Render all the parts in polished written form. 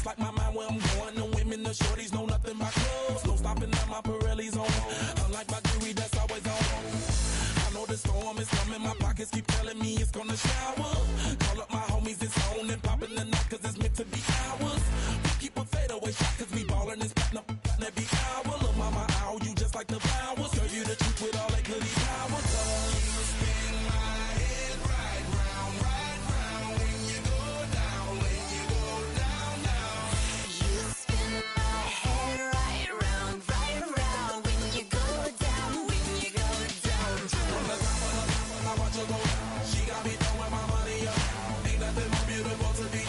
like my mind where I'm going. The women, the shorties know nothing but clothes. No stopping at my Pirelli's on. Unlike my jewelry that's always on. I know the storm is coming. My pockets keep telling me it's gonna shower. Call up my homies, it's on and popping the night cause it's meant to be ours. We keep a fadeaway shot cause we ballin' and spittin' up every hour. Look mama, ow, you just like the flowers. Serve you the truth with all that goody power. You spin my head right round when you go down, when you go down, down. You spin my head right round when you go down, when you go down. From the top of the top, I watch her go down. She got me throwing my money up. Ain't nothing more beautiful to be.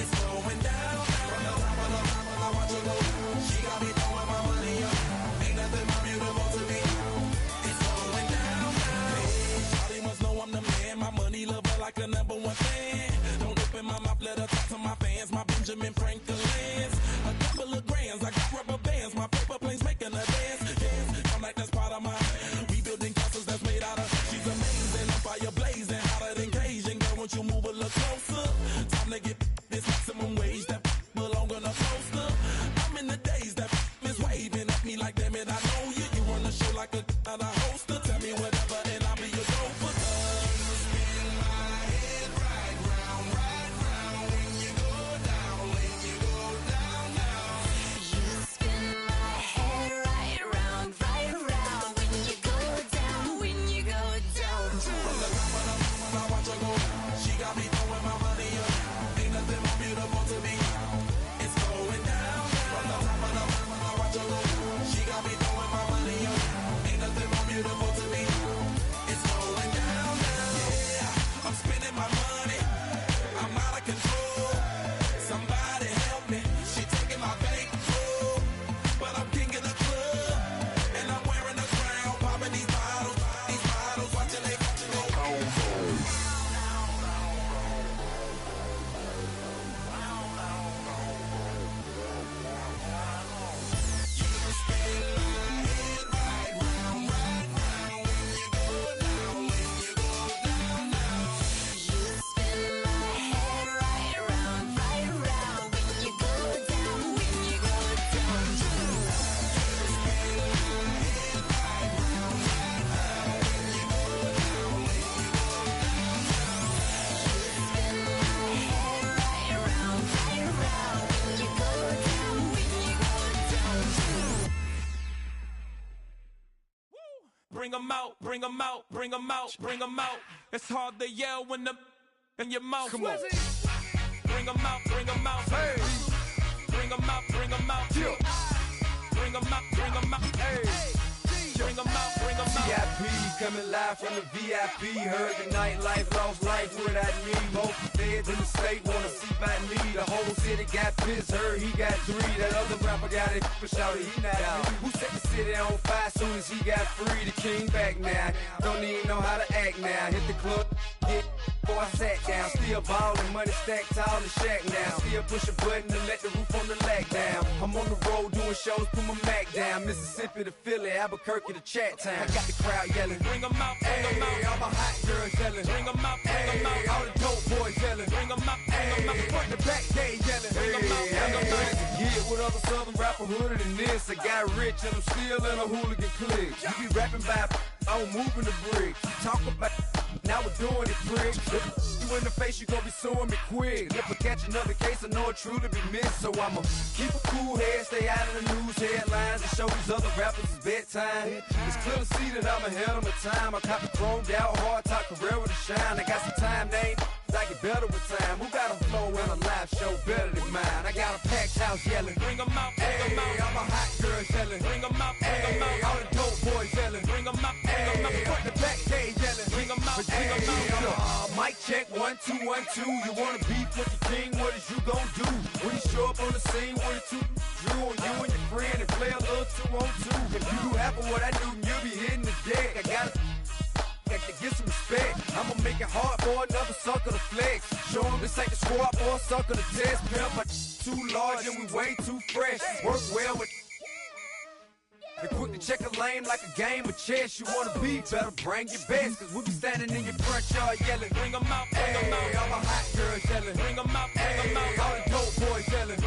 It's going down. From the top of the top, I watch her go down. She got me throwing my money up. Ain't nothing more beautiful to be. It's going down. Hey, Shawty must know I'm the man. My money lover like a number one fan. Don't open my mouth, let her talk to my fans. My Benjamin Franklin's. A couple of grands, I got rubber bands. My paper planes making a dance. Yes, I'm like that's part of my. We building castles that's made out of. She's amazing, I'm fire blazing, hotter than Cajun. Girl, won't you move a little closer? Time to get this maximum wage that belong on a poster. I'm in the days that is waving at me like damn it, I know you. You run the show like a hoster. Tell me whatever and I'll be your gopher. You spin my head right round when you go down, when you go down, down. You spin my head right round when you go down, when you go down. From the top of the mountain, I watch her go down. She got me throwing my money up. Ain't nothing more beautiful to be. It's going down. From the top of the mountain, I watch her go down. She got me throwing my money up. Ain't nothing more beautiful to be. It's going down. Yeah, I'm spending my money. I'm out of control. Somebody help me. She taking my bankroll, but I'm king of the club, and I'm wearing a crown, popping these bottles, watching they go. You spin my head right round when you go down, when you go down. Bring 'em out, bring 'em out, bring 'em out, bring 'em out. It's hard to yell when the in your mouth. Come on. Bring 'em out, bring 'em out. Hey. Bring 'em out, bring 'em out. Yeah. Bring 'em out, bring 'em out. Hey. Bring 'em out, bring 'em out. VIP coming live from the VIP. Heard the nightlife, lost life without me. Most feds in the state wanna see by me. The whole city got pissed, heard he got 3. That other rapper got it for shouted, he not out. Who set the city on fire soon as he got free? The king back now, don't even know how to act now. Hit the club, hit before I sat down. Still ballin', money stacked tall in shack now. Still push a button to let the roof on the lag down. I'm on the road doing shows, put my Mac down. Mississippi to Philly, Albuquerque to Chat Town. I got the crowd yelling. Bring 'em out, bring 'em out. All my hot girls yelling. Bring 'em out, bring 'em out. All the dope boys yelling. Bring 'em out, bring 'em out. Front the back, they yelling. Bring 'em out, bring 'em out. Get with other southern rapper hooded than this. I got rich and I'm still in a hooligan clique. You be rapping by I'm moving the bricks. Talk about now we're doing it, prick. You in the face, you gon' be suing me quick. If I catch another case, I know it truly be missed. So I'ma keep a cool head, stay out of the news headlines, and show these other rappers it's bedtime. It's clear to see that I'm ahead of my time. I cop the chromed out, hard top career with a shine. I got some time, name. I get better with time. Who got a flow and a live show better than mine? I got a packed house yelling. Bring 'em out, bring 'em out. All my hot girls yelling. Bring 'em out, bring 'em out. All the dope boys yelling. Bring 'em out, bring 'em out. Front the back, they yelling. Bring 'em out, bring 'em out. Mic check 1 2 1 2. You wanna beef with the king? What is you gon' do when you show up on the scene? 1 2 drew on you and your friend and play a little 2 on 2. If you do half of what I do, you'll be hitting the deck. I gotta get some respect. I'ma make it hard for another sucker to flex. Show 'em this ain't the squad or a sucker to test. Pimp, my too large and we way too fresh. Work well with. And quick to check a lane like a game of chess. You wanna be better, bring your best. Cause we be standing in your front yard yelling. Bring 'em out, bring 'em out. All my hot girls yelling. Bring 'em out, bring 'em out. All the dope boys yelling.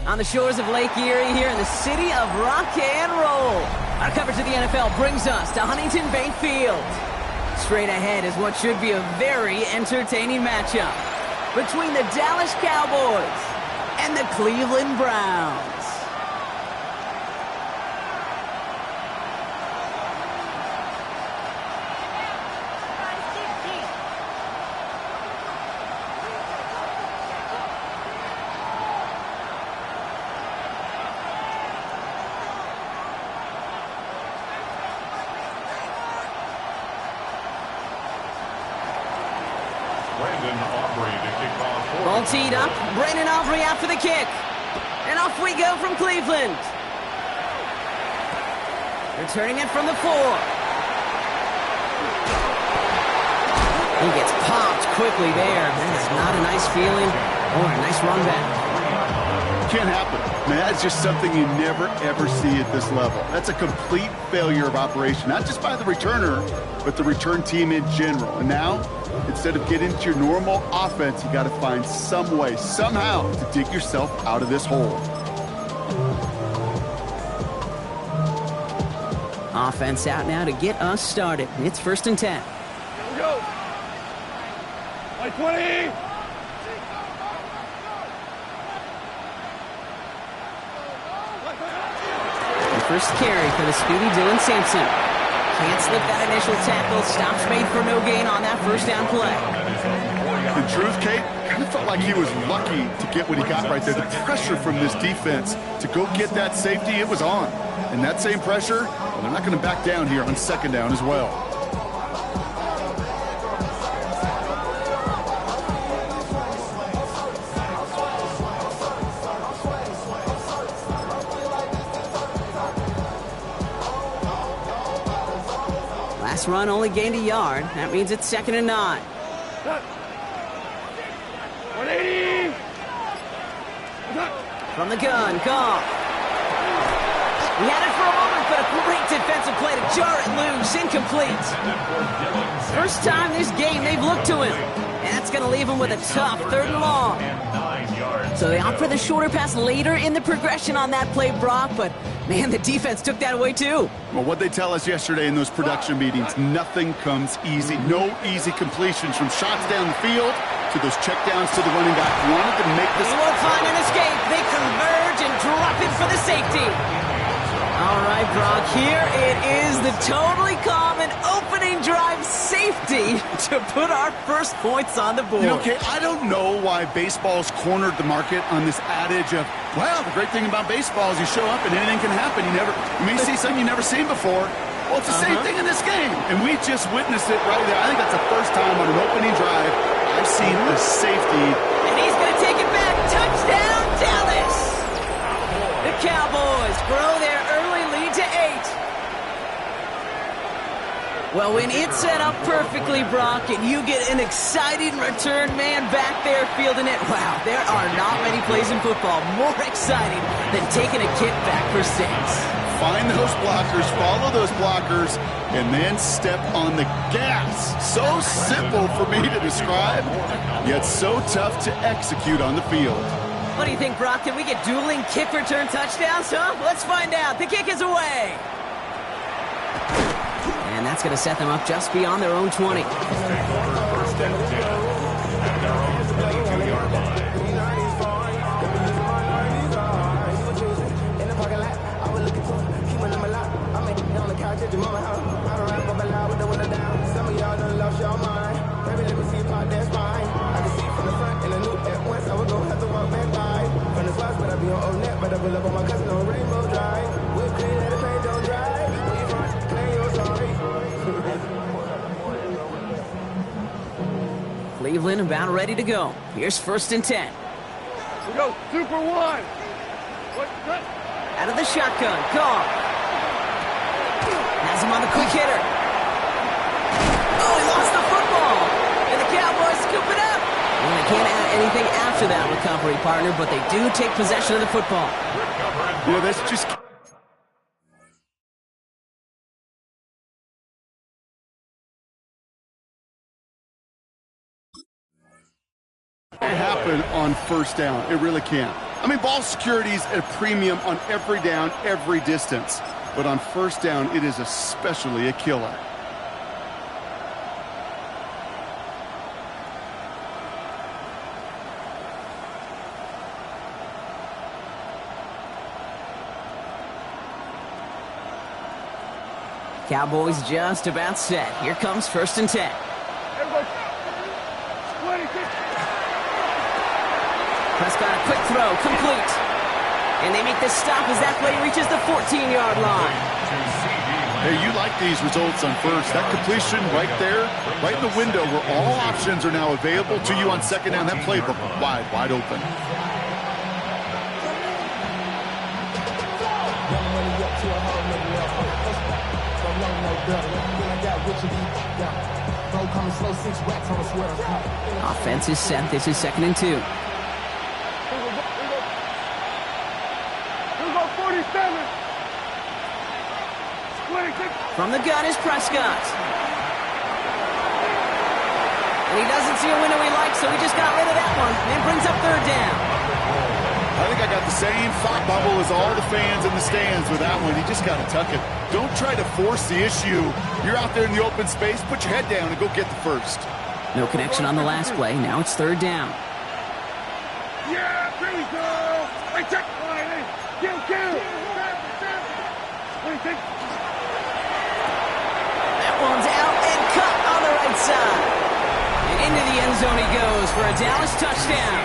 on the shores of Lake Erie here in the city of rock and roll. Our coverage of the NFL brings us to Huntington Bank Field. Straight ahead is what should be a very entertaining matchup between the Dallas Cowboys and the Cleveland Browns. Ball teed up. Brandon Aubrey out for the kick. And off we go from Cleveland. Returning it from the 4. He gets popped quickly there. That is not a nice feeling or a nice run back. Can't happen. Man, that's just something you never, ever see at this level. That's a complete failure of operation, not just by the returner, but the return team in general. And now, instead of getting into your normal offense, you got to find some way, somehow, to dig yourself out of this hole. Offense out now to get us started. It's 1st and 10. Here we go. Like 20. First carry for the speedy Dylan Sampson. Can't slip that initial tackle. Stops made for no gain on that first down play. In truth, Kate, kind of felt like he was lucky to get what he got right there. The pressure from this defense to go get that safety, it was on. And that same pressure, well, they're not going to back down here on 2nd down as well. Last run only gained a yard. That means it's 2nd and 9. 180. From the gun, Goff. He had it for a moment, but a great defensive play to jar it loose. Incomplete. First time this game they've looked to him. And that's going to leave him with a tough 3rd and long. So they opt for the shorter pass later in the progression on that play, Brock, but man, the defense took that away too. Well, what they tell us yesterday in those production meetings, nothing comes easy. No easy completions from shots down the field to those checkdowns to the running back. Wanted to make this. He will find an escape. They converge and drop it for the safety. All right, Brock, here it is, the totally calm and opening drive safety to put our first points on the board. You know, Kate, I don't know why baseball's cornered the market on this adage of, well, the great thing about baseball is you show up and anything can happen. You may see something you've never seen before. Well, it's the same thing in this game, and we just witnessed it right there. I think that's the first time on an opening drive I've seen a safety. And he's going to take it back. Touchdown, Dallas! The Cowboys grow their early lead to 8. Well, when it's set up perfectly, Brock, and you get an exciting return man back there fielding it, wow, there are not many plays in football more exciting than taking a kickback for 6. Find those blockers, follow those blockers, and then step on the gas. So simple for me to describe, yet so tough to execute on the field. What do you think, Brock? Can we get dueling kick return touchdowns, huh? Let's find out. The kick is away. And that's going to set them up just beyond their own 20. First and 10 at their own 22-yard line. Cleveland about ready to go. Here's 1st and 10. We go. 2 for 1. Out of the shotgun, Goff. Has him on the quick hitter. Oh, he lost the football. And the Cowboys scoop it up. Well, they can't add anything after that recovery, partner, but they do take possession of the football. You know, that's just... happen on 1st down. It really can't. I mean, ball security is a premium on every down, every distance. But on first down, it is especially a killer. Cowboys just about set. Here comes 1st and 10. Prescott, a quick throw, complete. And they make the stop as that play reaches the 14-yard line. Hey, you like these results on first. That completion right there, right in the window where all options are now available to you on second down. That playbook wide open. Offense is set. This is 2nd and 2. From the gun is Prescott. And he doesn't see a window he likes, so he just got rid of that one and brings up 3rd down. I think I got the same thought bubble as all the fans in the stands with that one. You just got to tuck it. Don't try to force the issue. You're out there in the open space. Put your head down and go get the first. No connection on the last play. Now it's 3rd down. Yeah, there we go. Wait, check. Kill. That one's out and cut on the right side. And into the end zone he goes for a Dallas touchdown.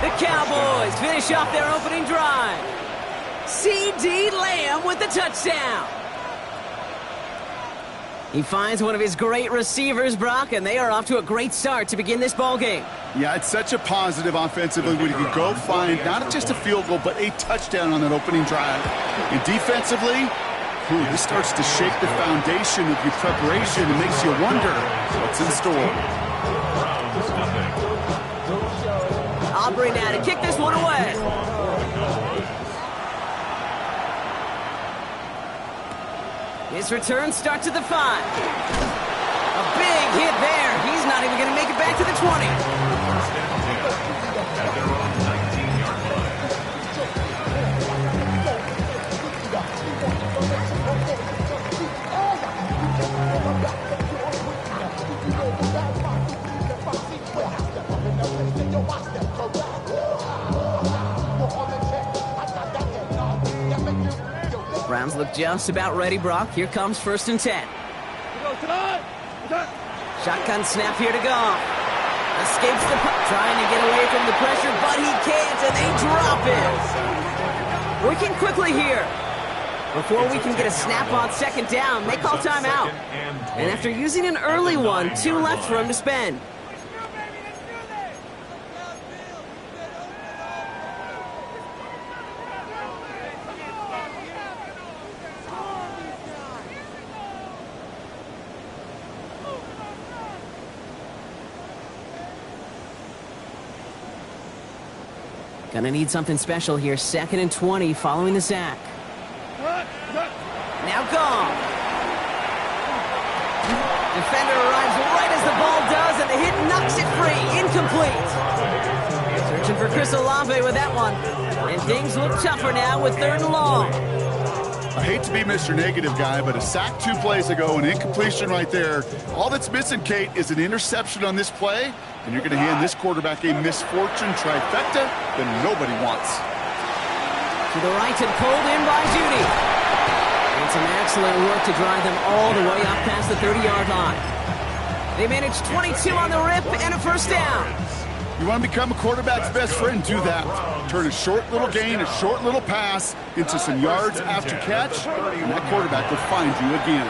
The Cowboys finish off their opening drive. C.D. Lamb with the touchdown. He finds one of his great receivers, Brock, and they are off to a great start to begin this ballgame. Yeah, it's such a positive offensively when you can go find not just a field goal, but a touchdown on that opening drive. And defensively, this starts to shake the foundation of your preparation and makes you wonder what's in store. Aubrey now to kick this one away. His return starts at the 5. A big hit there. He's not even going to make it back to the 20. At their own 19-yard Browns look just about ready, Brock. Here comes 1st and 10. Shotgun snap here to Goff. Escapes the puck, trying to get away from the pressure, but he can't, and they drop it. Working quickly here. Before we can get a snap on 2nd down, they call timeout. And after using an early one, 2 left for him to spend. Gonna need something special here. 2nd and 20 following the sack. Now Goff. Defender arrives right as the ball does, and the hit knocks it free. Incomplete. Searching for Chris Olave with that one. And things look tougher now with 3rd and long. I hate to be Mr. Negative guy, but a sack 2 plays ago, an incompletion right there. All that's missing, Kate, is an interception on this play, and you're going to hand this quarterback a misfortune trifecta that nobody wants. To the right and pulled in by Judy. And some excellent work to drive them all the way up past the 30-yard line. They managed 22 on the rip and a 1st down. You want to become a quarterback's best friend, do that. Turn a short little gain, a short little pass into some yards after catch, and that quarterback will find you again.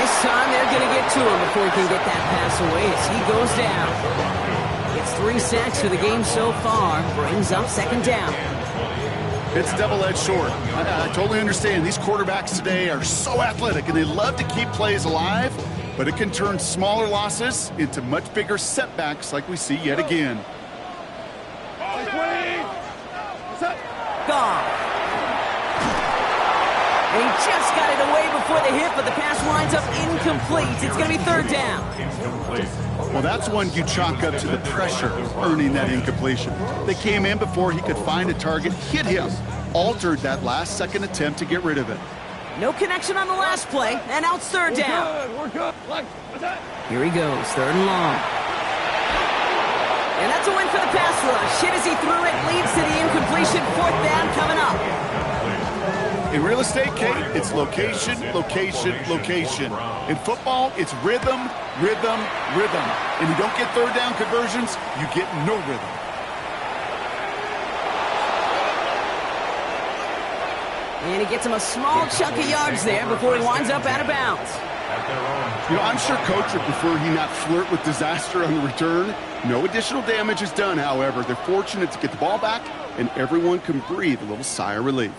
This time they're going to get to him before he can get that pass away as he goes down. It's 3 sacks for the game so far, brings up 2nd down. It's double-edged sword. I totally understand. These quarterbacks today are so athletic, and they love to keep plays alive, but it can turn smaller losses into much bigger setbacks like we see yet again. Goff. And he just got it away before the hit, but the pass winds up incomplete. It's going to be third down. Incomplete. Well, that's one you chalk up to the pressure earning that incompletion. They came in before he could find a target, hit him, altered that last-second attempt to get rid of it. No connection on the last play, and now it's third down. We're good. Here he goes, third and long. And that's a win for the pass rush. Hit as he threw it, leads to the incompletion. Fourth down coming up. In real estate, Kate, it's location, location, location. In football, it's rhythm, rhythm, rhythm. And you don't get third down conversions, you get no rhythm. And he gets him a small chunk of yards there before he winds up out of bounds. You know, I'm sure Coach would prefer he not flirt with disaster on the return. No additional damage is done, however. They're fortunate to get the ball back, and everyone can breathe a little sigh of relief.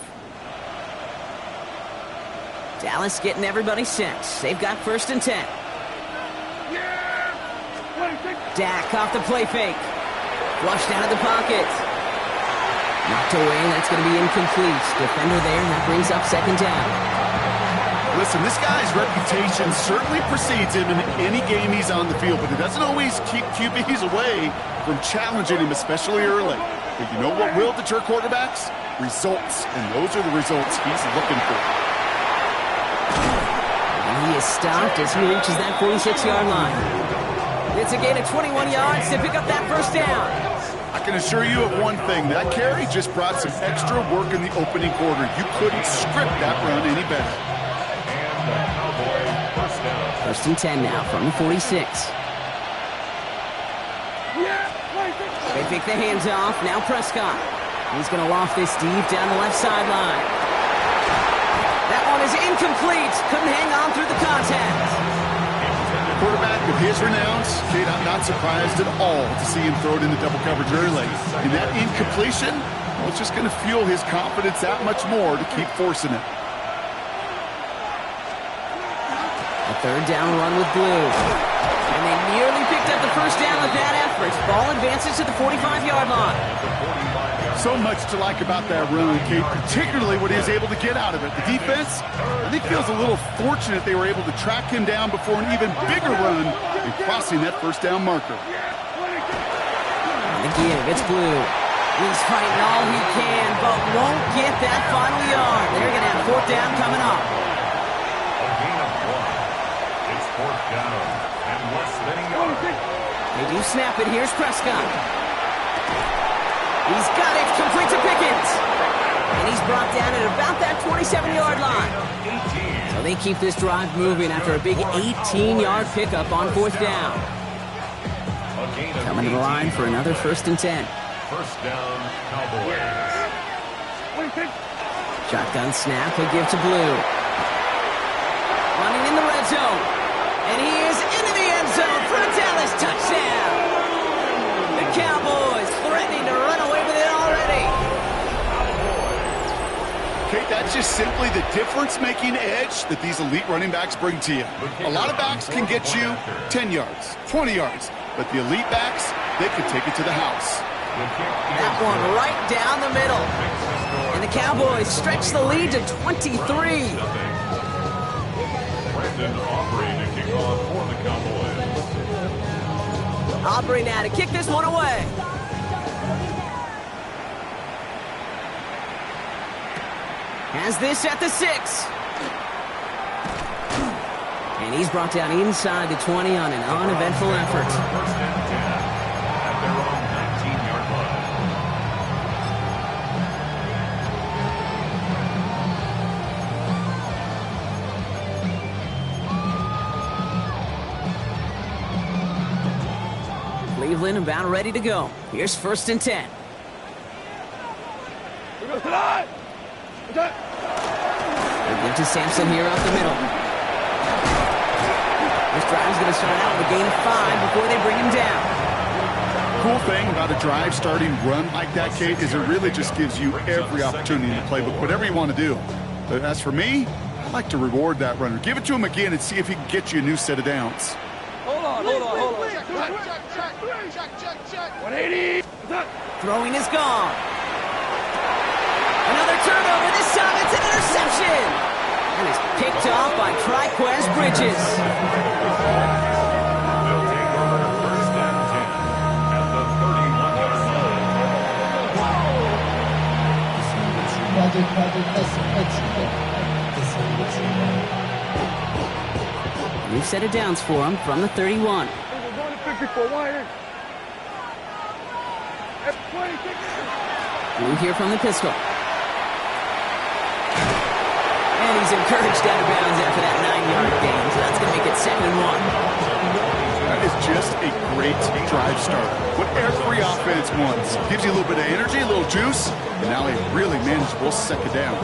Dallas getting everybody set. They've got first and 10. Dak off the play fake. Flushed out of the pocket. Knocked away, that's going to be incomplete. Defender there, and that brings up second down. Listen, this guy's reputation certainly precedes him in any game he's on the field, but it doesn't always keep QBs away from challenging him, especially early. But you know what will deter quarterbacks? Results, and those are the results he's looking for. And he is stopped as he reaches that 46-yard line. It's a gain of 21 yards to pick up that first down. I can assure you of one thing. That carry just brought some extra work in the opening quarter. You couldn't script that run any better. First and 10 now from the 46. They take the hands off. Now Prescott. He's going to loft this deep down the left sideline. That one is incomplete. Couldn't hang on through the contact. Quarterback of his renown, Kate, I'm not surprised at all to see him throw it into double coverage early. And that incompletion, well, it's just going to fuel his confidence that much more to keep forcing it. A third down run with Blue. And they nearly picked up the first down with that effort. Ball advances to the 45-yard line. So much to like about that run, Kate, particularly what he was able to get out of it. The defense, I think, feels a little fortunate they were able to track him down before an even bigger run and crossing that first down marker. And the give, it's Blue. He's fighting all he can, but won't get that final yard. They're going to have fourth down coming up. It's fourth down and less than a yard. They do snap it. Here's Prescott. He's got it, complete to Pickens. And he's brought down at about that 27-yard line. So they keep this drive moving after a big 18-yard pickup on fourth down. Coming to the line for another first and 10. First down, Cowboys. Shotgun snap, he'll give to Blue. Running in the red zone. And he is into the end zone for a Dallas touchdown. The Cowboys threatening to run away with it already. Kate, that's just simply the difference-making edge that these elite running backs bring to you. A lot of backs can get you 10 yards, 20 yards, but the elite backs, they can take it to the house. That one right down the middle. And the Cowboys stretch the lead to 23. Brandon Aubrey to kick off for the Cowboys. Aubrey now to kick this one away. Has this at the 6. And he's brought down inside the 20 on an uneventful effort. First and 10 at their own 19-yard line. Cleveland about ready to go. Here's first and 10. They give to Sampson here up the middle. This drive's going to start out with a gain of 5 before they bring him down. Cool thing about a drive starting run like that, Kate, is it really just gives you every opportunity to play with whatever you want to do. But as for me, I like to reward that runner. Give it to him again and see if he can get you a new set of downs. Hold on. Check. 180. Throwing is gone. Another turnover. This time it's an interception. And it's picked off by Triquez Bridges. They'll take over first and 10 at the 31-yard New set of downs for him from the 31. We're going to 54 wire. F26. Blue here from the pistol. And he's encouraged out of bounds after that 9-yard gain, so that's going to make it 2nd and 1. That is just a great drive starter. What every offense wants. Gives you a little bit of energy, a little juice, and now a really manageable second down.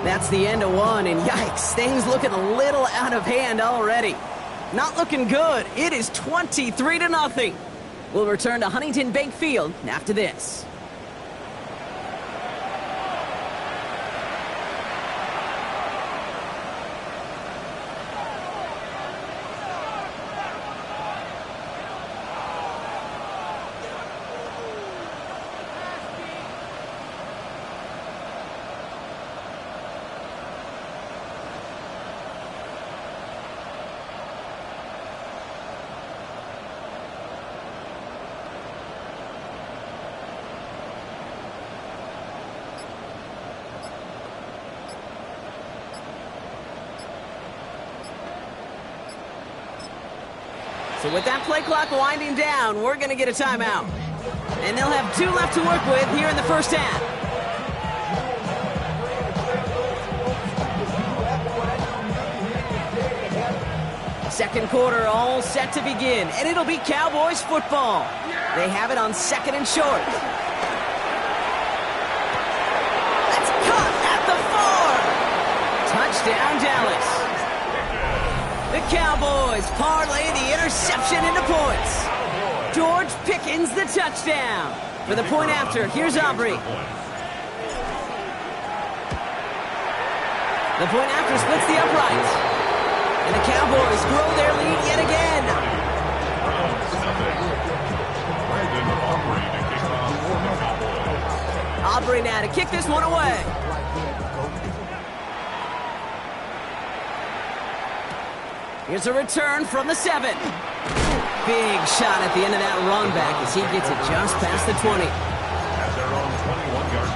That's the end of one, and yikes, things looking a little out of hand already. Not looking good. It is 23-0. We'll return to Huntington Bank Field after this. So with that play clock winding down, we're going to get a timeout. And they'll have 2 left to work with here in the first half. Second quarter all set to begin, and it'll be Cowboys football. They have it on 2nd and short. That's caught at the 4. Touchdown, Dallas. The Cowboys parlay the interception into points. George Pickens the touchdown. For the point after, here's Aubrey. The point after splits the uprights. And the Cowboys grow their lead yet again. Aubrey now to kick this one away. Here's a return from the 7. Big shot at the end of that run back as he gets it just past the 20. At their own 21-yard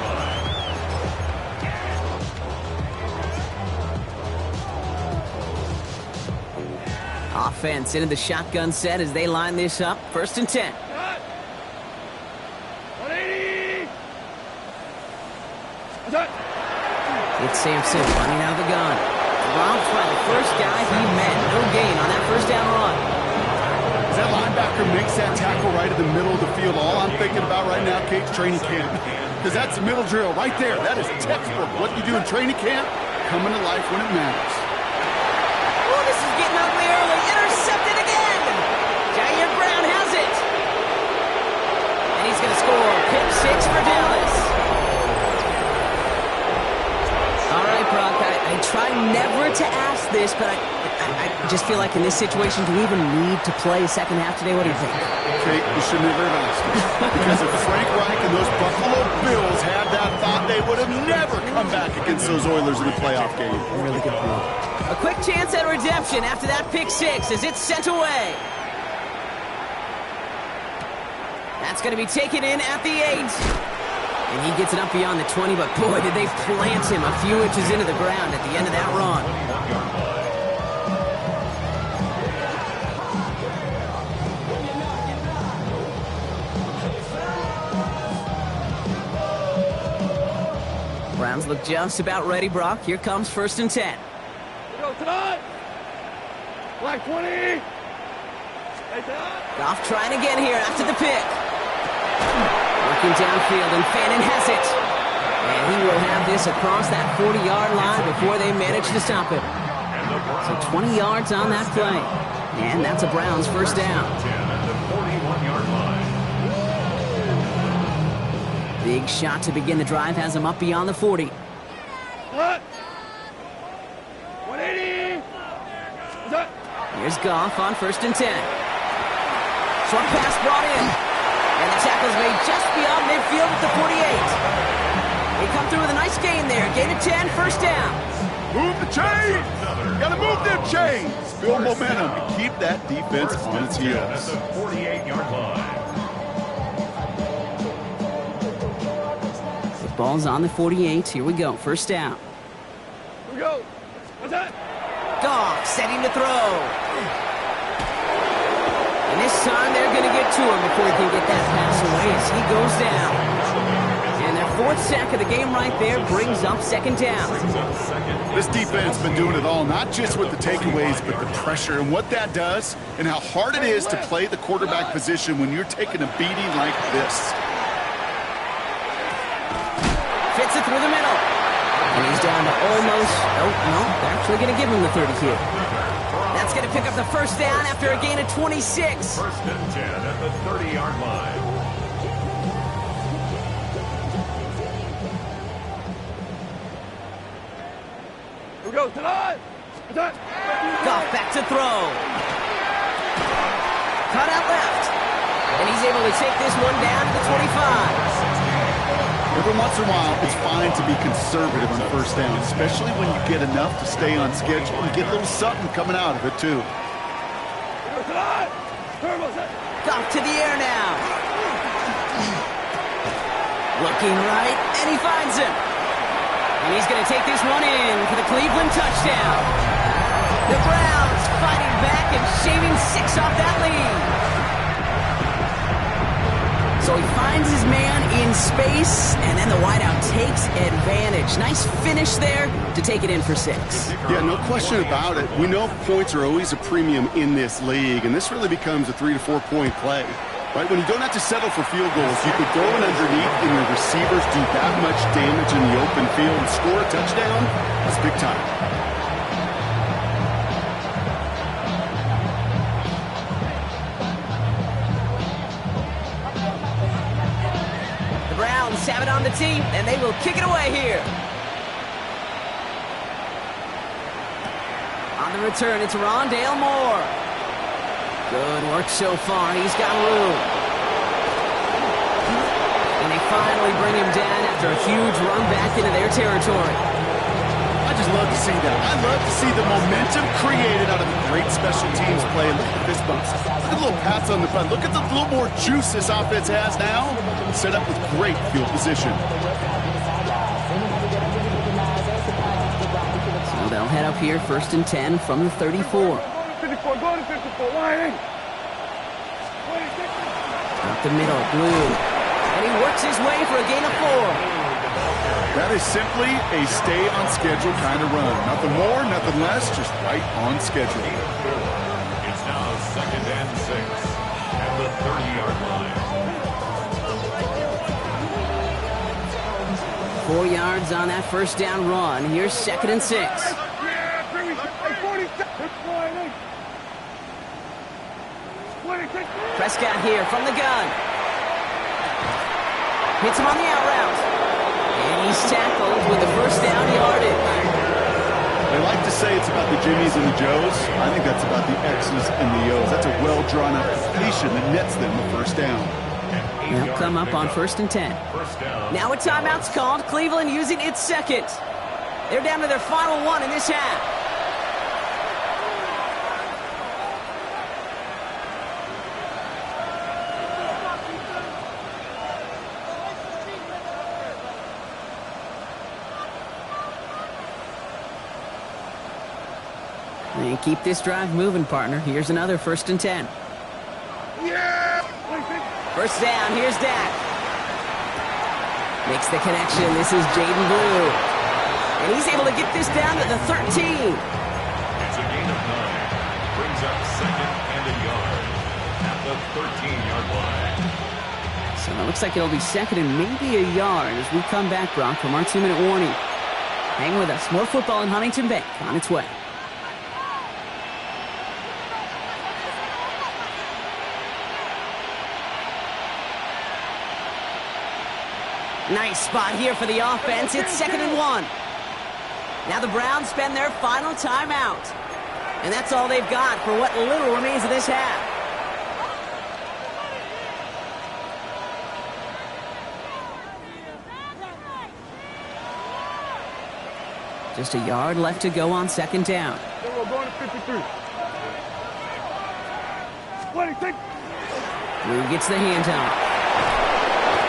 line. Offense into the shotgun set as they line this up. 1st and 10. 180. It's Sampson running out of the gun. Dropped by the first guy he met. No gain on that first down run. As that linebacker makes that tackle right in the middle of the field, all I'm thinking about right now, Kate's training camp. Because that's the middle drill right there. That is textbook. What you do in training camp, coming to life when it matters. Oh, this is getting ugly early. Intercepted again. Jair Brown has it. And he's going to score. Pick 6 for Dallas. All right, Brock, I try never to ask this, but I just feel like in this situation, do we even need to play second half today? What do you think? Kate, you should never have asked me. Because if Frank Reich and those Buffalo Bills had that thought, they would have never come back against those Oilers in a playoff game. Really good point. A quick chance at redemption after that pick 6 as it's sent away. That's going to be taken in at the 8. And he gets it up beyond the 20, but boy, did they plant him a few inches into the ground at the end of that run. Browns look just about ready, Brock. Here comes 1st and 10. Go tonight. Black 20. Hey, Goff trying again here after the pick. Working downfield, and Fannin has it. And he will have this across that 40-yard line before they manage to stop it. So 20 yards on that play. And that's a Browns first down. 38-yard line. Big shot to begin the drive has him up beyond the 40. What? 180. What's that? Here's Goff on 1st and 10. Short pass brought in. And the tackle's made just beyond midfield at the 48. They come through with a nice gain there. Gain of 10, 1st down. Move the chains! Gotta move them chains! Build momentum and keep that defense on its At heels. the 48-yard line. The ball's on the 48. Here we go. 1st down. Here we go. What's that? Goff setting to throw. And this time they're going to get to him before he can get that pass away as he goes down. And their 4th sack of the game right there brings up 2nd down. This defense has been doing it all, not just with the takeaways, but the pressure and what that does and how hard it is to play the quarterback position when you're taking a beating like this. Fits it through the middle. And he's down to almost, no, they're actually going to give him the 30 here. That's going to pick up the 1st down after a gain of 26. 1st and 10 at the 30-yard line. Here we go. Tonight. What's that? Goff back to throw. Cut out left. And he's able to take this one down to the 25. Every once in a while, it's fine to be conservative on 1st down, especially when you get enough to stay on schedule and get a little something coming out of it, too. Here we go. Tonight. What's that? Goff to the air now. Looking right, and he finds him. And he's going to take this one in for the Cleveland touchdown. The Browns fighting back and shaving 6 off that lead. So he finds his man in space, and then the wideout takes advantage. Nice finish there to take it in for 6. Yeah, no question about it. We know points are always a premium in this league, and this really becomes a 3 to 4 point play. Right, when you don't have to settle for field goals, you could throw it underneath and your receivers do that much damage in the open field and score a touchdown. That's big time. The Browns have it on the tee, and they will kick it away here. On the return, it's Rondale Moore. Good work so far. He's got room. And they finally bring him down after a huge run back into their territory. I just love to see that. I love to see the momentum created out of the great special teams play. Look at the fist bumps. Look at the little pats on the front. Look at the little more juice this offense has now. Set up with great field position. So they'll head up here, 1st and 10 from the 34. 54. Go to 54. Why? Up the middle, Blue. And he works his way for a gain of 4. That is simply a stay on schedule kind of run. Nothing more, nothing less, just right on schedule. It's now 2nd and 6 at the 30-yard line. 4 yards on that 1st down run. Here's 2nd and 6. Yeah, 46. 26. Prescott here from the gun. Hits him on the out route. And he's tackled with the 1st down yardage. They like to say it's about the Jimmies and the Joes. I think that's about the X's and the O's. That's a well-drawn-up completion that nets them the 1st down. They'll come up on 1st and 10. Now a timeout's called. Cleveland using its 2nd. They're down to their final one in this half. And keep this drive moving, partner. Here's another 1st and 10. Yeah. 1st down, here's Dak. Makes the connection. This is Jaden Blue. And he's able to get this down to the 13. It's a gain of 9. Brings up 2nd and a yard at the 13-yard line. So it looks like it'll be 2nd and maybe a yard as we come back, Brock, from our 2-minute warning. Hang with us. More football in Huntington Bank on its way. Nice spot here for the offense. It's 2nd and 1. Now the Browns spend their final timeout. And that's all they've got for what little remains of this half. Just a yard left to go on 2nd down. We're going to 53. 26. Blue gets the handoff.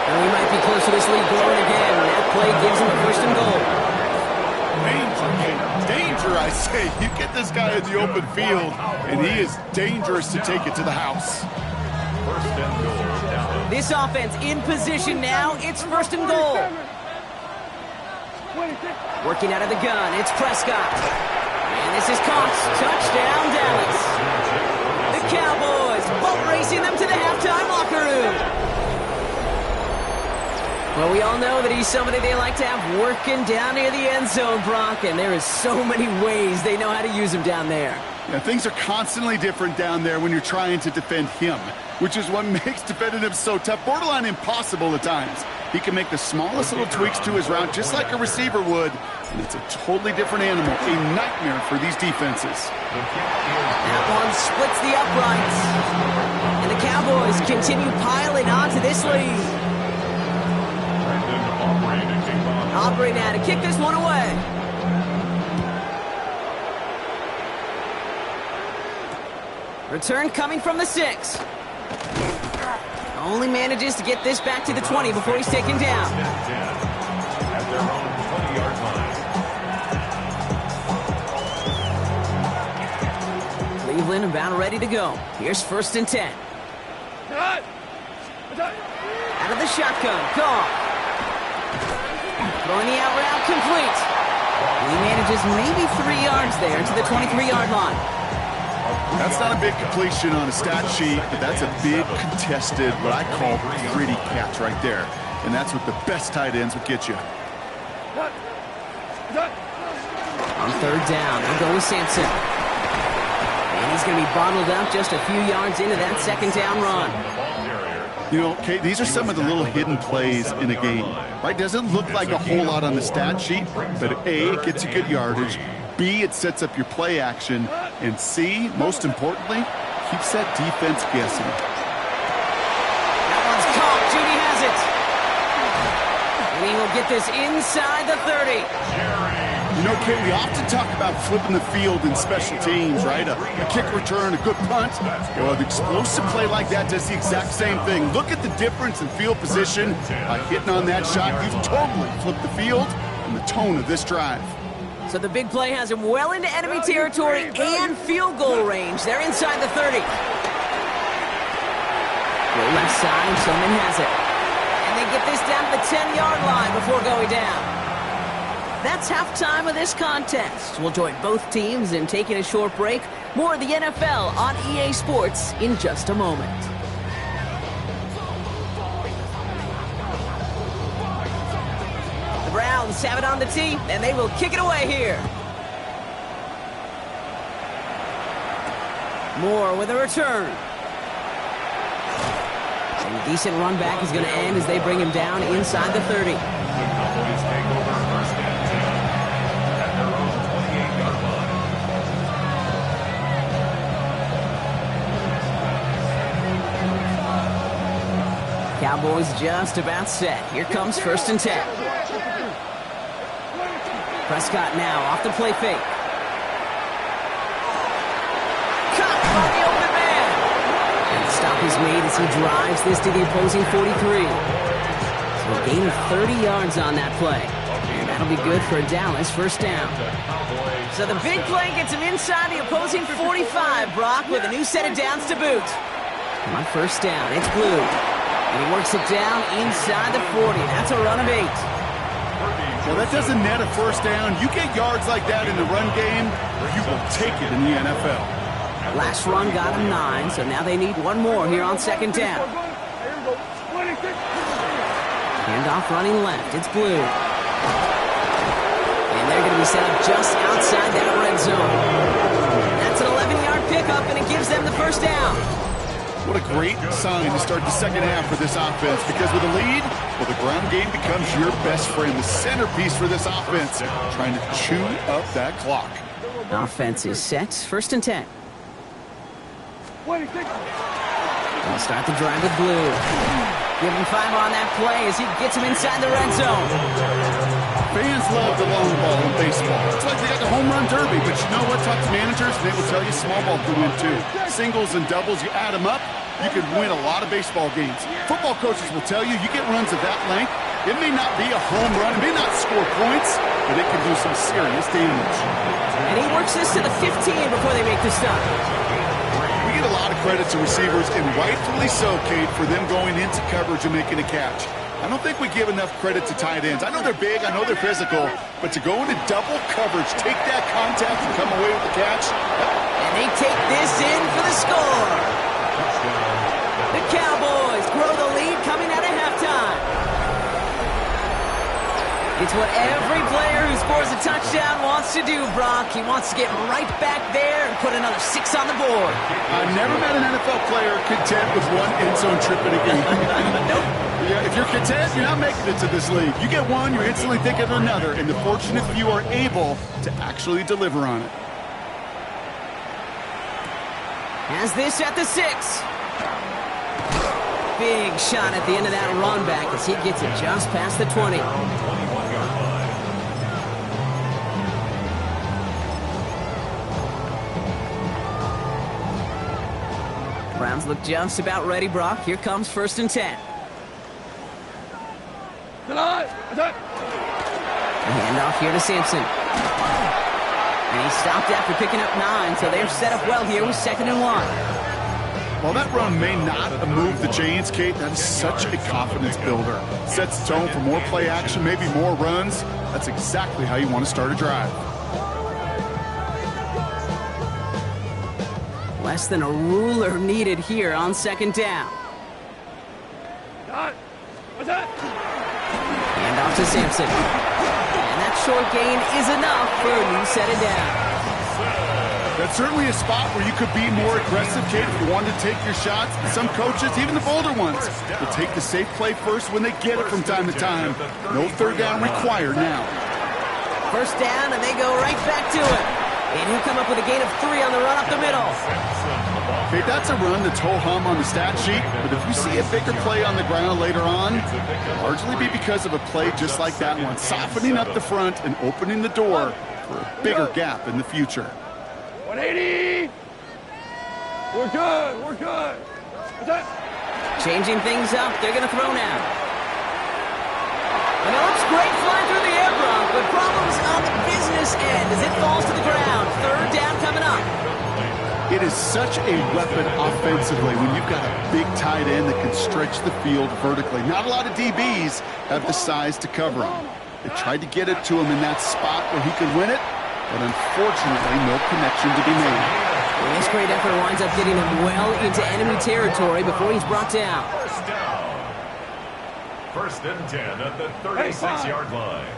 And we might be close to this lead growing again. That play gives him a 1st and goal. Danger, I say. You get this guy in the open field, and he is dangerous to take it to the house. 1st and goal, Dallas. This offense in position now. It's 1st and goal. 26. Working out of the gun, it's Prescott. And this is caught. Touchdown, Dallas. The Cowboys boat racing them to the halftime locker room. Well, we all know that he's somebody they like to have working down near the end zone, Brock, and there is so many ways they know how to use him down there. Yeah, things are constantly different down there when you're trying to defend him, which is what makes defending him so tough, borderline impossible at times. He can make the smallest little tweaks to his route just like a receiver would, and it's a totally different animal, a nightmare for these defenses. That one splits the uprights, and the Cowboys continue piling onto this lead. Aubrey now to kick this one away. Return coming from the 6. Only manages to get this back to the 20 before he's taken down. At their own 20-yard line. Cleveland about ready to go. Here's 1st and 10. Out of the shotgun, Goff. Throwing the out route complete. He manages maybe 3 yards there to the 23-yard line. That's not a big completion on a stat sheet, but that's a big contested, what I call gritty catch right there. And that's what the best tight ends would get you. On 3rd down, they'll go with Sampson. And he's going to be bottled up just a few yards into that 2nd down run. You know, Kate, these are some of the little hidden plays in a game, right? Doesn't look like a whole lot on the stat sheet, but A, it gets you good yardage, B, it sets up your play action, and C, most importantly, keeps that defense guessing. That one's caught. Judy has it. And he will get this inside the 30. You know, Kate, we often talk about flipping the field in special teams, right? A kick return, a good punt. Well, an explosive play like that does the exact same thing. Look at the difference in field position. By hitting on that shot, you've totally flipped the field and the tone of this drive. So the big play has him well into enemy territory and field goal range. They're inside the 30. Go left side, and Tillman has it. And they get this down to the 10-yard line before going down. That's halftime of this contest. We'll join both teams in taking a short break. More of the NFL on EA Sports in just a moment. The Browns have it on the tee, and they will kick it away here. Moore with a return. A decent run back is going to end as they bring him down inside the 30. The Cowboys take over 1st and 10 at their own 28-yard line. Cowboys just about set. Here comes 1st and 10. Prescott now off the play fake. Caught by the open man. And the stop is made as he drives this to the opposing 43. So a gain of 30 yards on that play. And that'll be good for a Dallas 1st down. So the big play gets him inside the opposing 45, Brock, with a new set of downs to boot. On 1st down, it's Blue. And he works it down inside the 40. That's a run of 8. Well, that doesn't net a 1st down. You get yards like that in the run game, you will take it in the NFL. Last run got him 9, so now they need one more here on 2nd down. Handoff running left. It's Blue. And they're going to be set up just outside that red zone. That's an 11-yard pickup, and it gives them the 1st down. What a great sign to start the second half for this offense, because with a lead, well, the ground game becomes your best friend, the centerpiece for this offense, trying to chew up that clock. Offense is set. 1st and 10. They'll start the drive with Blue. Give him 5 on that play as he gets him inside the red zone. Fans love the long ball in baseball. It's like they got the home run derby, but you know what? Talk to managers, and they will tell you small ball can win too. Singles and doubles, you add them up, you could win a lot of baseball games. Football coaches will tell you get runs of that length. It may not be a home run, it may not score points, but it can do some serious damage. And he works this to the 15 before they make the stop. We get a lot of credit to receivers, and rightfully so, Kate, for them going into coverage and making a catch. I don't think we give enough credit to tight ends. I know they're big, I know they're physical, but to go into double coverage, take that contact and come away with the catch. And they take this in for the score. The Cowboys grow the lead coming out of halftime. It's what every player who scores a touchdown wants to do, Brock. He wants to get right back there and put another 6 on the board. I've never met an NFL player content with one end zone trip in a game. Nope. Yeah, if you're content, you're not making it to this league. You get one, you're instantly thinking of another, and the fortunate few are able to actually deliver on it. Has this at the 6. Big shot at the end of that run back as he gets it just past the 20. Browns look just about ready, Brock. Here comes 1st and 10. The handoff here to Sampson. And he stopped after picking up 9, so they're set up well here with 2nd and 1. While that run may not move the chains, Kate, that is such a confidence builder. Sets the tone for more play action, maybe more runs. That's exactly how you want to start a drive. Less than a ruler needed here on 2nd down. Hand off to Sampson. And that short gain is enough for a new set of down. That's certainly a spot where you could be more aggressive, Kate, if you wanted to take your shots. Some coaches, even the bolder ones, will take the safe play first when they get it from time to time. No 3rd down required now. 1st down, and they go right back to it. And he'll come up with a gain of 3 on the run up the middle. Okay, that's a run that's ho-hum on the stat sheet, but if you see a bigger play on the ground later on, it'll largely be because of a play just like that one, softening up the front and opening the door for a bigger gap in the future. 180! We're good, we're good. Changing things up, they're going to throw now. And it looks great flying through the air, Brock, but problems on the business end as it falls to the ground. 3rd down coming up. It is such a weapon offensively when you've got a big tight end that can stretch the field vertically. Not a lot of DBs have the size to cover him. They tried to get it to him in that spot where he could win it, but unfortunately no connection to be made. This great effort winds up getting him well into enemy territory before he's brought down. 1st and 10 at the 36-yard line.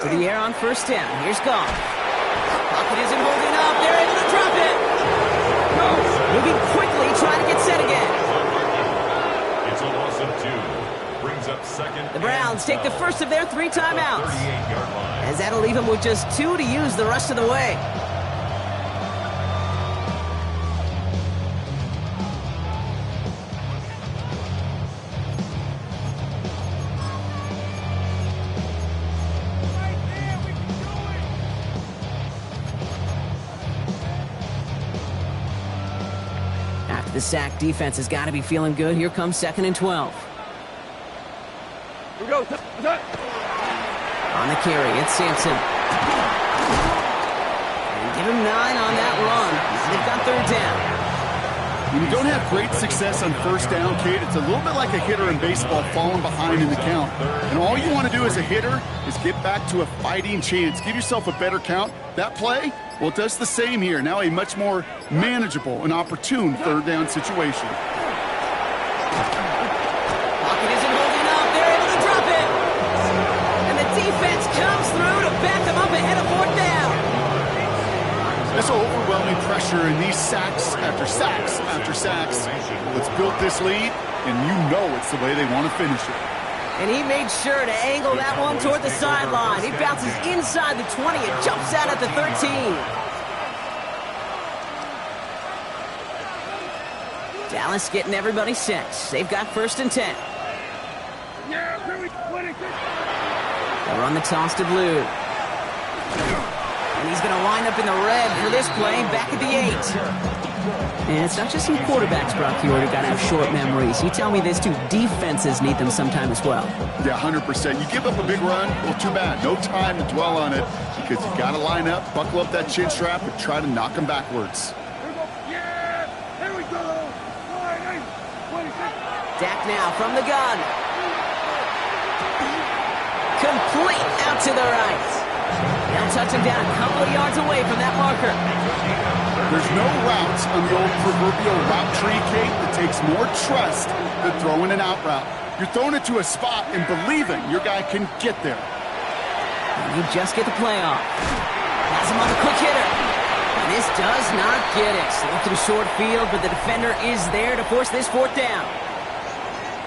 To the air on 1st down. Here's Goff. Pocket isn't holding up. They're able to drop it. Moving quickly, trying to get set again. It's a loss of 2. Brings up 2nd. The Browns take the first of their 3 timeouts. 38-yard line. As that'll leave them with just 2 to use the rest of the way. The sack defense has got to be feeling good. Here comes 2nd and 12. Here we go. On the carry, it's Sampson. And give him 9 on that run. They've got 3rd down. When you don't have great success on 1st down, Kate, it's a little bit like a hitter in baseball falling behind in the count. And all you want to do as a hitter is get back to a fighting chance. Give yourself a better count. That play, well, it does the same here. Now a much more manageable and opportune 3rd down situation. Pocket isn't holding up. They're able to drop it. And the defense comes through to back them up ahead of 4th down. This overwhelming pressure and these sacks after sacks after sacks. Let's build this lead, and you know it's the way they want to finish it. And he made sure to angle that one toward the sideline. He bounces inside the 20 and jumps out at the 13. Dallas getting everybody set. They've got 1st and 10. They'll run the toss to Blue. And he's going to line up in the red for this play, back at the 8. And it's not just some quarterbacks, Brock, who got to have short memories. You tell me this too, defenses need them sometime as well. Yeah, 100%. You give up a big run, well, too bad. No time to dwell on it because you got to line up, buckle up that chin strap, and try to knock them backwards. Dak now from the gun. Complete out to the right. They'll touch him down a couple of yards away from that marker. There's no routes on the old proverbial route tree, Kate, that takes more trust than throwing an out route. You're throwing it to a spot and believing your guy can get there. And you just get the play off. Has him on the quick hitter. And this does not get it. Left in short field, but the defender is there to force this 4th down.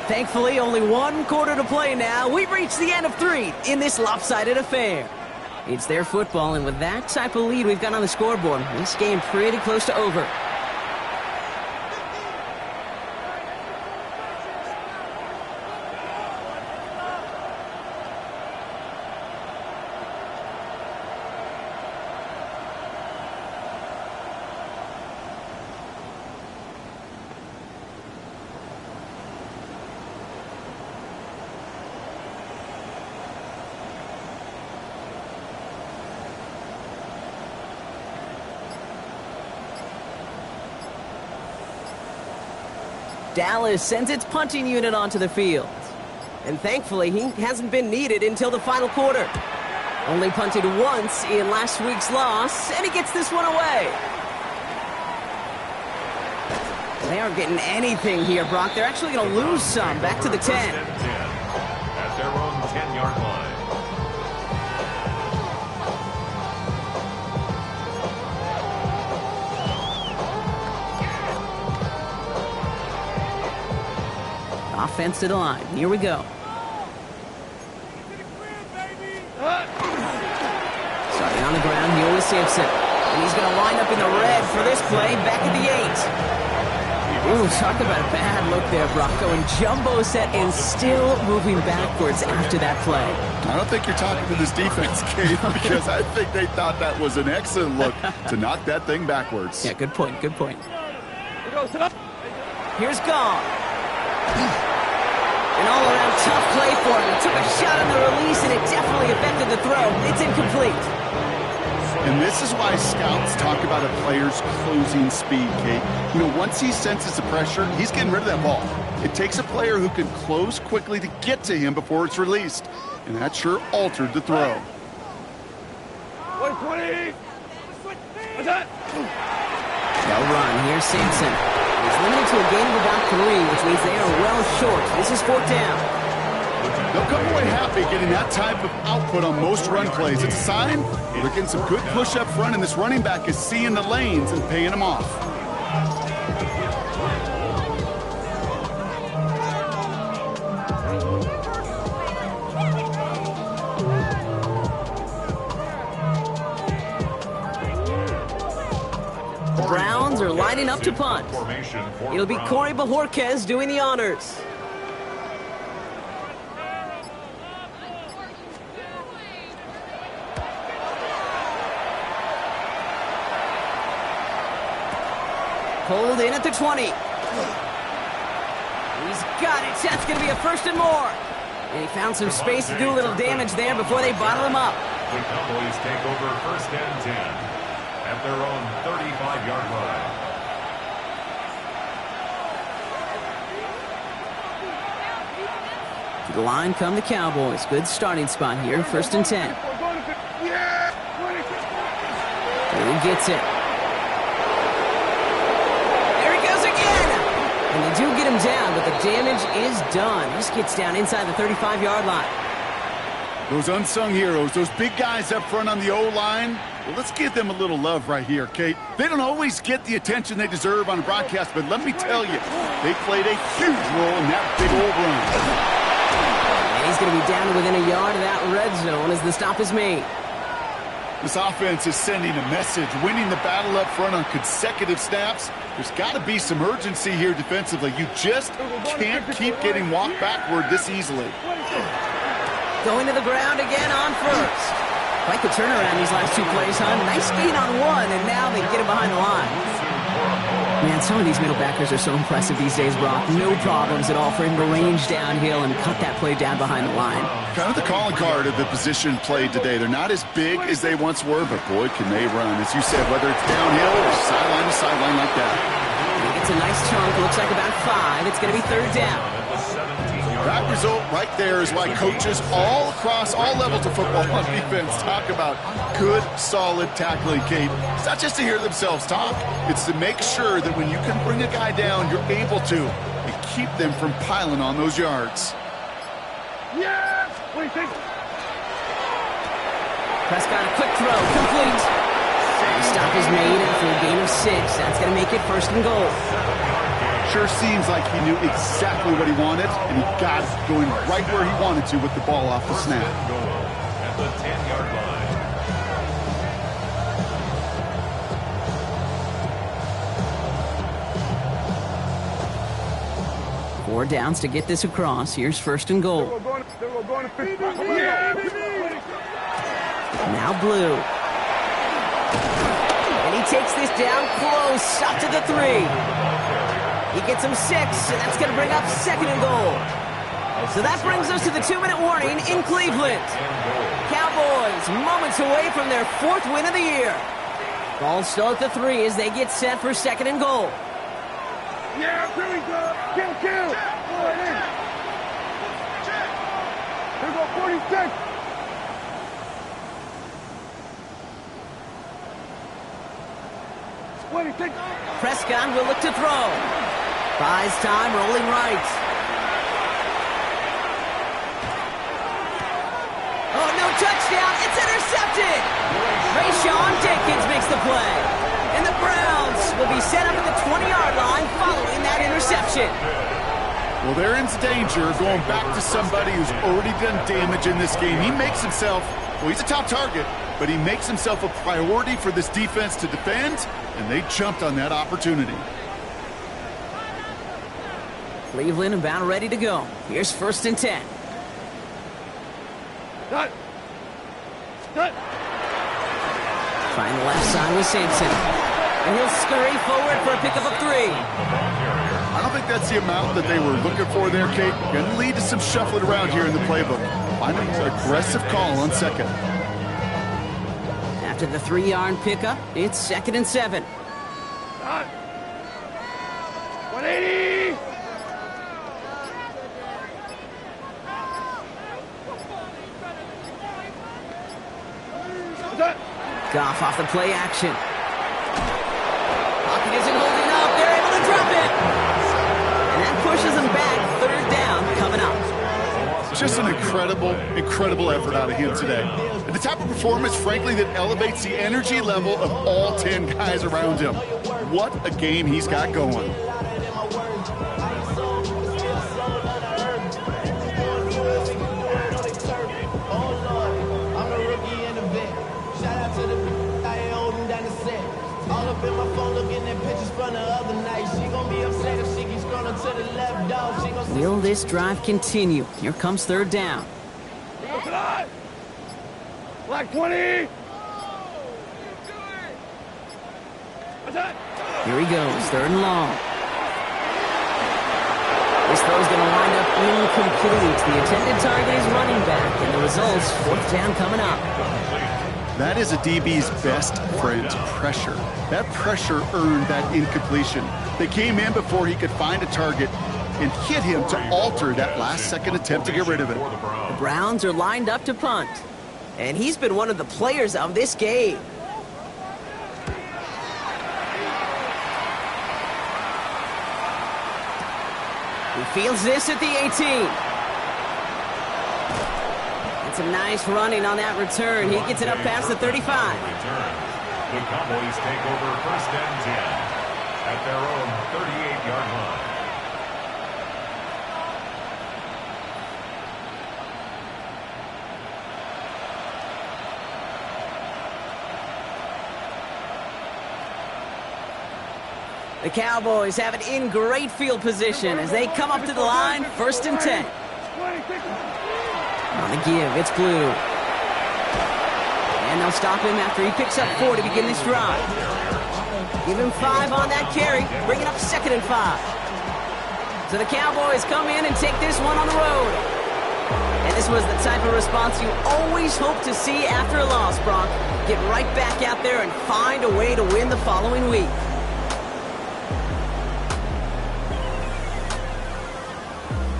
Thankfully, only 1 quarter to play now. We've reached the end of 3 in this lopsided affair. It's their football, and with that type of lead we've got on the scoreboard, this game pretty close to over. Dallas sends its punting unit onto the field. And thankfully, he hasn't been needed until the final quarter. Only punted once in last week's loss, and he gets this one away. They aren't getting anything here, Brock. They're actually going to lose some. Back to the 10. At their own 10-yard line. Offense to the line. Here we go. Starting on the ground, here with Simpson. And he's going to line up in the red for this play, back at the 8. Ooh, talk about a bad look there, Brocco. And jumbo set and still moving backwards after that play. I don't think you're talking to this defense, Kate, because I think they thought that was an excellent look to knock that thing backwards. Yeah, good point, good point. Here's Gall. An all-around tough play for him. He took a shot on the release, and it definitely affected the throw. It's incomplete. And this is why scouts talk about a player's closing speed, Kate. You know, once he senses the pressure, he's getting rid of that ball. It takes a player who can close quickly to get to him before it's released. And that sure altered the throw. 120! What's that? They'll run. Here's Simpson. He's limited to a gain of about 3, which means they are well short. This is 4th down. They'll come away happy getting that type of output on most run plays. It's a sign they're getting some good push up front, and this running back is seeing the lanes and paying them off. The Browns are lining up to punt. It'll be Corey Bajorquez doing the honors. Pulled in at the 20. He's got it. That's going to be a 1st and more. And he found some space to do a little damage there before they bottle him up. The Cowboys take over 1st and 10 at their own 35-yard line. To the line come the Cowboys. Good starting spot here. 1st and 10. Who gets it? And they do get him down, but the damage is done. This gets down inside the 35-yard line. Those unsung heroes, those big guys up front on the O-line, well, let's give them a little love right here, Kate. They don't always get the attention they deserve on a broadcast, but let me tell you, they played a huge role in that big old run. And he's going to be down to within a yard of that red zone as the stop is made. This offense is sending a message, winning the battle up front on consecutive snaps. There's got to be some urgency here defensively. You just can't keep getting walked backward this easily. Going to the ground again on first. Quite the turnaround these last two plays, huh? Nice gain on one, and now they get him behind the line. Man, some of these middle backers are so impressive these days, Brock. No problems at all for him to range downhill and cut that play down behind the line. Kind of the calling card of the position played today. They're not as big as they once were, but boy, can they run. As you said, whether it's downhill or sideline to sideline like that. He gets a nice chunk, looks like about 5. It's going to be third down. That result right there is why coaches all across all levels of football on defense talk about good, solid tackling, Kate. It's not just to hear themselves talk. It's to make sure that when you can bring a guy down, you're able to and keep them from piling on those yards. Yes! What do you think? Prescott, a quick throw, complete. The stop is made after a gain of 6. That's going to make it first and goal. Sure seems like he knew exactly what he wanted, and he got it going right where he wanted to with the ball off the snap. At the 10-yard line. 4 downs to get this across. Here's first and goal. Now Blue. And he takes this down close, up to the 3. He gets him 6, and that's going to bring up second and goal. So that brings us to the 2-minute warning in Cleveland. Cowboys moments away from their 4th win of the year. Ball still at the 3 as they get set for second and goal. Yeah, here we go. Kill. Here go 46. What do you think? Prescott will look to throw. Buys time, rolling right. Oh, no touchdown. It's intercepted. Rayshawn Jenkins makes the play. And the Browns will be set up at the 20-yard line following that interception. Well, they're in danger going back to somebody who's already done damage in this game. He makes himself, well, he's a top target, but he makes himself a priority for this defense to defend, and they jumped on that opportunity. Cleveland about ready to go. Here's first and 10. Cut. Trying the left side with Sampson. And he'll scurry forward for a pickup of 3. I don't think that's the amount that they were looking for there, Kate. Going to lead to some shuffling around here in the playbook. Find an aggressive call on second. After the 3-yard pickup, it's second and 7. 180. Goff off the play action. Pocket isn't holding up. They're able to drop it. And that pushes them back. Third down coming up. Just an incredible effort out of him today. And the type of performance, frankly, that elevates the energy level of all 10 guys around him. What a game he's got going. Will this drive continue? Here comes third down. Black 20. Here he goes, third and long. This throw's going to wind up incomplete. The intended target is running back, and the result's fourth down coming up. That is a DB's best friend, pressure. That pressure earned that incompletion. They came in before he could find a target and hit him to alter that last-second attempt to get rid of it. The Browns are lined up to punt, and he's been one of the players of this game. He fields this at the 18. Some nice running on that return. He gets it up past the 35. The Cowboys take over first and 10 at their own 38-yard line. The Cowboys have it in great field position as they come up to the line, first and 10. On the give, it's Blue. And they'll stop him after he picks up 4 to begin this drive. Give him 5 on that carry, bring it up second and 5. So the Cowboys come in and take this one on the road. And this was the type of response you always hope to see after a loss, Brock. Get right back out there and find a way to win the following week.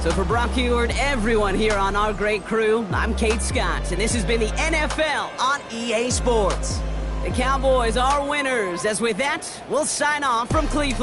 So for Brock Huard, everyone here on our great crew, I'm Kate Scott, and this has been the NFL on EA Sports. The Cowboys are winners, as with that, we'll sign off from Cleveland.